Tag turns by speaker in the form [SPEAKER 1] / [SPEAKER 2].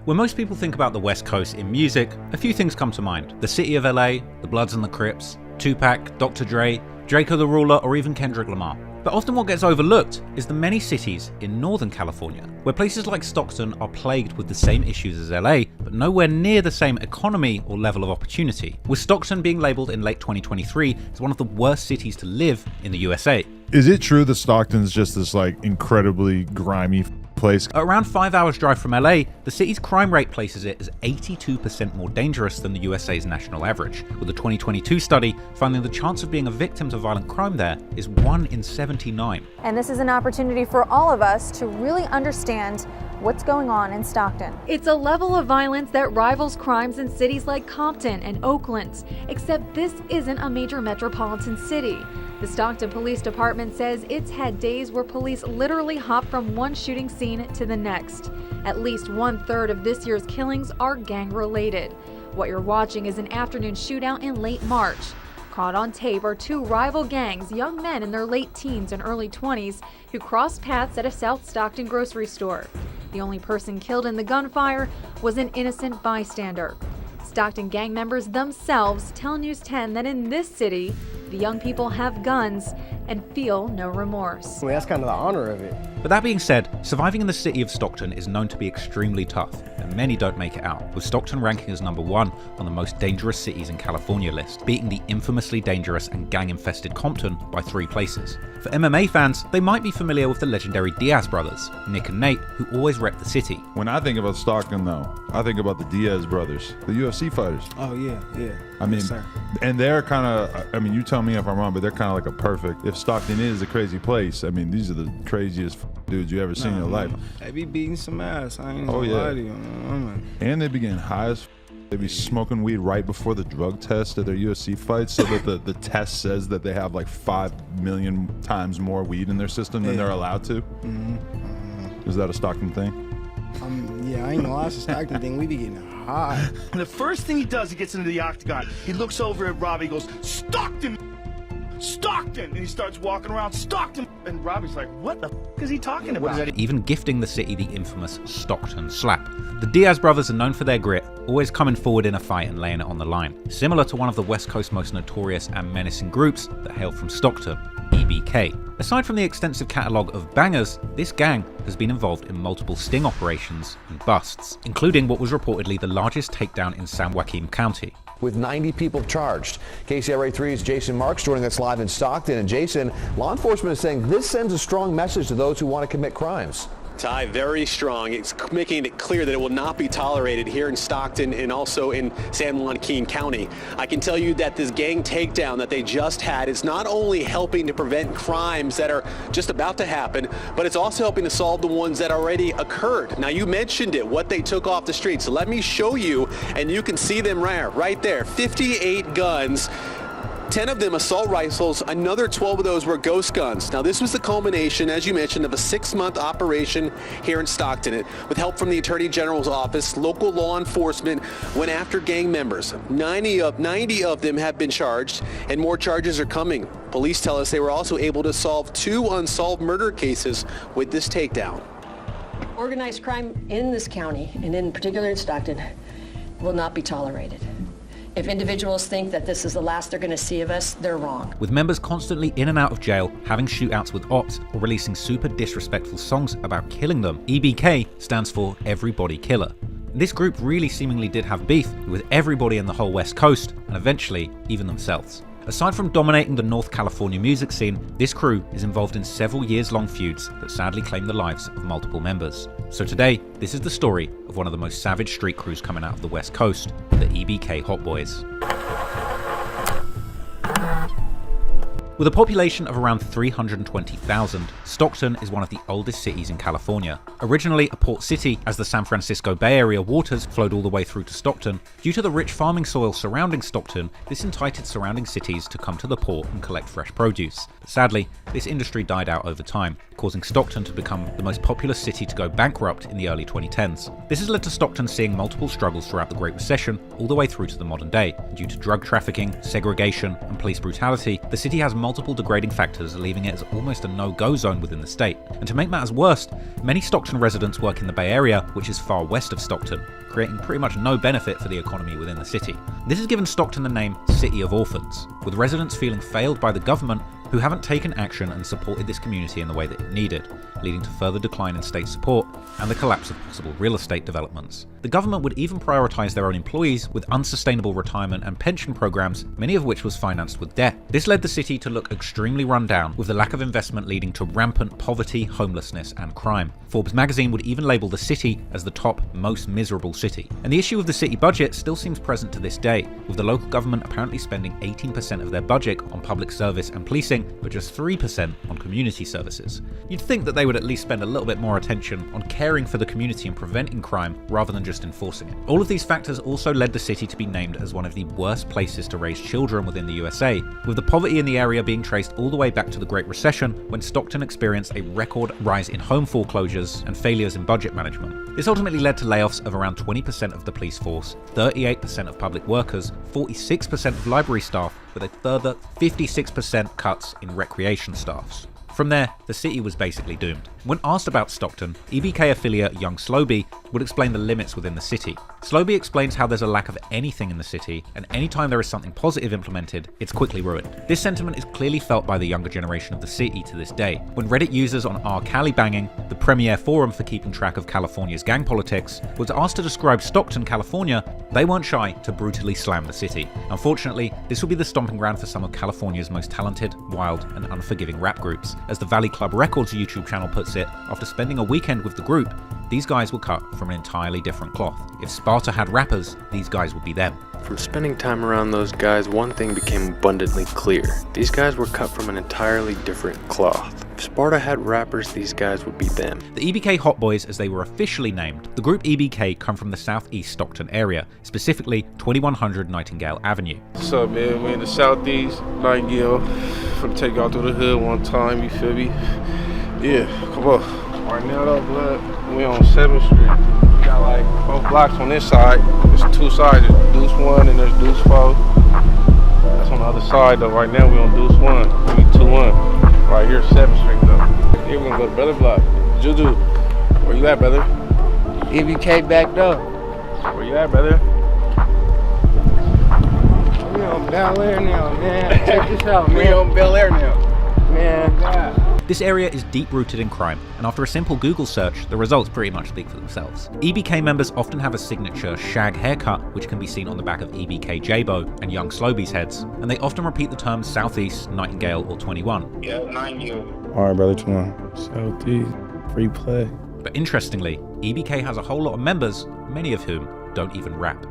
[SPEAKER 1] When most people think about the West Coast in music, a few things come to mind. The city of LA, the Bloods and the Crips, Tupac, Dr. Dre, Draco the Ruler, or even Kendrick Lamar. But often what gets overlooked is the many cities in Northern California, where places like Stockton are plagued with the same issues as LA, but nowhere near the same economy or level of opportunity, with Stockton being labelled in late 2023 as one of the worst cities to live in the USA.
[SPEAKER 2] Is it true that Stockton's just this incredibly grimy place?
[SPEAKER 1] Around 5 hours drive from LA, the city's crime rate places it as 82% more dangerous than the USA's national average, with a 2022 study finding the chance of being a victim to violent crime there is 1 in 79.
[SPEAKER 3] And this is an opportunity for all of us to really understand what's going on in Stockton.
[SPEAKER 4] It's a level of violence that rivals crimes in cities like Compton and Oakland, except this isn't a major metropolitan city. The Stockton Police Department says it's had days where police literally hop from one shooting scene to the next. At least 1/3 of this year's killings are gang-related. What you're watching is an afternoon shootout in late March. Caught on tape are two rival gangs, young men in their late teens and early 20s, who crossed paths at a South Stockton grocery store. The only person killed in the gunfire was an innocent bystander. Stockton gang members themselves tell News 10 that in this city, the young people have guns and feel no remorse.
[SPEAKER 5] Well, that's kind of the honor of it.
[SPEAKER 1] But that being said, surviving in the city of Stockton is known to be extremely tough, and many don't make it out, with Stockton ranking as #1 on the most dangerous cities in California list, beating the infamously dangerous and gang-infested Compton by 3 places. For MMA fans, they might be familiar with the legendary Diaz brothers, Nick and Nate, who always rep the city.
[SPEAKER 2] When I think about Stockton, though, I think about the Diaz brothers, the UFC fighters.
[SPEAKER 5] Oh, yeah.
[SPEAKER 2] I mean,
[SPEAKER 5] Yes,
[SPEAKER 2] and they're kind of, you tell me if I'm wrong, but they're kind of like a perfect, if Stockton is a crazy place, these are the craziest dudes you ever seen in your life.
[SPEAKER 5] They be beating some ass. I ain't
[SPEAKER 2] Oh,
[SPEAKER 5] gonna
[SPEAKER 2] yeah.
[SPEAKER 5] lie to you.
[SPEAKER 2] And they be getting high as they be smoking weed right before the drug test at their UFC fights, so that the test says that they have like 5 million times more weed in their system than they're allowed to. Is that a Stockton thing?
[SPEAKER 5] Yeah, I ain't gonna lie, it's a Stockton thing. We be getting high.
[SPEAKER 6] And the first thing he does, he gets into the octagon. He looks over at Robbie, he goes, Stockton! Stockton! And he starts walking around, Stockton! And Robbie's like, what the is he talking about?
[SPEAKER 1] Even gifting the city the infamous Stockton slap. The Diaz brothers are known for their grit, always coming forward in a fight and laying it on the line, similar to one of the West Coast's most notorious and menacing groups that hail from Stockton, EBK. Aside from the extensive catalogue of bangers, this gang has been involved in multiple sting operations and busts, including what was reportedly the largest takedown in San Joaquin County.
[SPEAKER 7] With 90 people charged. KCRA 3's Jason Marks joining us live in Stockton. And Jason, law enforcement is saying this sends a strong message to those who want to commit crimes.
[SPEAKER 8] Ty, very strong. It's making it clear that it will not be tolerated here in Stockton and also in San Joaquin County. I can tell you that this gang takedown that they just had is not only helping to prevent crimes that are just about to happen, but it's also helping to solve the ones that already occurred. Now, you mentioned it, what they took off the streets. So let me show you, and you can see them right there. 58 guns. 10 of them assault rifles, another 12 of those were ghost guns. Now, this was the culmination, as you mentioned, of a 6-month operation here in Stockton. With help from the Attorney General's office, local law enforcement went after gang members. 90 of them have been charged, and more charges are coming. Police tell us they were also able to solve 2 unsolved murder cases with this takedown.
[SPEAKER 9] Organized crime in this county, and in particular in Stockton, will not be tolerated. If individuals think that this is the last they're going to see of us, they're wrong.
[SPEAKER 1] With members constantly in and out of jail, having shootouts with ops, or releasing super disrespectful songs about killing them, EBK stands for Everybody Killer. This group really seemingly did have beef with everybody in the whole West Coast, and eventually even themselves. Aside from dominating the North California music scene, this crew is involved in several years-long feuds that sadly claim the lives of multiple members. So today, this is the story of one of the most savage street crews coming out of the West Coast, the EBK Hot Boys. With a population of around 320,000, Stockton is one of the oldest cities in California. Originally a port city, as the San Francisco Bay Area waters flowed all the way through to Stockton, due to the rich farming soil surrounding Stockton, this entitled surrounding cities to come to the port and collect fresh produce. But sadly, this industry died out over time, causing Stockton to become the most populous city to go bankrupt in the early 2010s. This has led to Stockton seeing multiple struggles throughout the Great Recession, all the way through to the modern day. Due to drug trafficking, segregation, and police brutality, the city has multiple multiple degrading factors, leaving it as almost a no-go zone within the state. And to make matters worse, many Stockton residents work in the Bay Area, which is far west of Stockton, creating pretty much no benefit for the economy within the city. This has given Stockton the name City of Orphans, with residents feeling failed by the government who haven't taken action and supported this community in the way that it needed, leading to further decline in state support and the collapse of possible real estate developments. The government would even prioritise their own employees with unsustainable retirement and pension programs, many of which was financed with debt. This led the city to look extremely run down, with the lack of investment leading to rampant poverty, homelessness and crime. Forbes magazine would even label the city as the top most miserable city. And the issue of the city budget still seems present to this day, with the local government apparently spending 18% of their budget on public service and policing, but just 3% on community services. You'd think that they would at least spend a little bit more attention on caring for the community and preventing crime rather than just enforcing it. All of these factors also led the city to be named as one of the worst places to raise children within the USA, with the poverty in the area being traced all the way back to the Great Recession, when Stockton experienced a record rise in home foreclosures and failures in budget management. This ultimately led to layoffs of around 20% of the police force, 38% of public workers, 46% of library staff, with a further 56% cuts in recreation staffs. From there, the city was basically doomed. When asked about Stockton, EBK affiliate Young Slobey would explain the limits within the city. Slobey explains how there's a lack of anything in the city, and anytime there is something positive implemented, it's quickly ruined. This sentiment is clearly felt by the younger generation of the city to this day. When Reddit users on r-Cali-banging, the premier forum for keeping track of California's gang politics, was asked to describe Stockton, California, they weren't shy to brutally slam the city. Unfortunately, this will be the stomping ground for some of California's most talented, wild, and unforgiving rap groups. As the Valley Club Records YouTube channel puts it, after spending a weekend with the group, these guys were cut from an entirely different cloth. If Sparta had rappers, these guys would be them.
[SPEAKER 10] From spending time around those guys, one thing became abundantly clear. These guys were cut from an entirely different cloth. If Sparta had rappers, these guys would be them.
[SPEAKER 1] The EBK Hot Boys, as they were officially named, the group EBK come from the southeast Stockton area, specifically 2100 Nightingale Avenue.
[SPEAKER 11] What's up, man? We in the southeast Nightingale. Finna take y'all through the hood one time, you feel me? Yeah, come on. Right now though, blood, we on 7th Street. We got like 4 blocks on this side. There's 2 sides. There's Deuce 1 and there's Deuce 4. That's on the other side though. Right now we on Deuce 1. We 2-1. Right here, 7th Street though. Here we gonna go to Brother Block. Juju, where you at, brother?
[SPEAKER 5] EBK backed up.
[SPEAKER 11] Where you at, brother?
[SPEAKER 5] We on Bel Air now, man. Check this out, man.
[SPEAKER 11] We on Bel Air now.
[SPEAKER 5] Man, God.
[SPEAKER 1] This area is deep-rooted in crime, and after a simple Google search, the results pretty much speak for themselves. EBK members often have a signature shag haircut, which can be seen on the back of EBK J-Bo and Young Slobey's heads, and they often repeat the terms Southeast, Nightingale, or 21.
[SPEAKER 11] Yeah, 9U.
[SPEAKER 12] Alright, brother, 21. Southeast, free play.
[SPEAKER 1] But interestingly, EBK has a whole lot of members, many of whom don't even rap.